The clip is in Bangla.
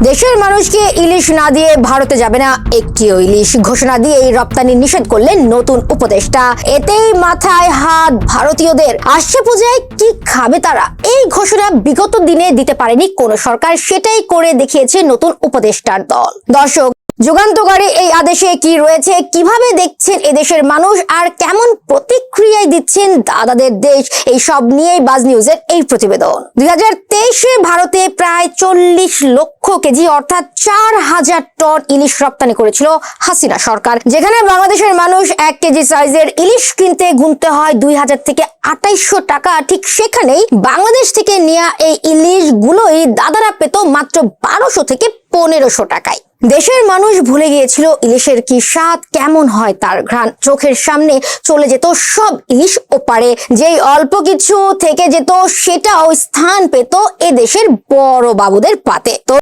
দেশের মানুষকে ইলিশ না দিয়ে ভারতে যাবে না একটিও ইলিশ ঘোষণা দিয়ে রপ্তানি নিষেধ করলেন নতুন উপদেষ্টা। এতেই মাথায় হাত ভারতীয়দের। আসছে পূজায় কি খাবে তারা? এই ঘোষণা বিগত দিনে দিতে পারেনি কোন সরকার, সেটাই করে দেখিয়েছে নতুন উপদেষ্টার দল। দর্শক, যুগান্তকারী এই আদেশে কি রয়েছে, কিভাবে দেখছেন এদেশের মানুষ, আর কেমন প্রতিক্রিয়ায় দিচ্ছেন দাদাদের দেশ, এই সব নিয়েই বাজ নিউজের এই প্রতিবেদন। 2023-এ ভারতে প্রায় 40 লক্ষ কেজি অর্থাৎ 4000 টন ইলিশ রপ্তানি করেছিল হাসিনা সরকার। যেখানে বাংলাদেশের মানুষ 1 কেজি সাইজের ইলিশ কিনতে গুনতে হয় 2000 থেকে 2800 টাকা, ঠিক সেখানেই বাংলাদেশ থেকে নেওয়া এই ইলিশ গুলোই দাদারা পেত মাত্র 1200 থেকে 1500 টাকায়। দেশের মানুষ ভুলে গিয়েছিল ইলিশের কি স্বাদ, কেমন হয় তার ঘ্রাণ। চোখের সামনে চলে যেত সব ইলিশ ওপারে, যেই অল্প কিছু থেকে যেত সেটাও স্থান পেত এ দেশের বড় বাবুদের পাতে। তো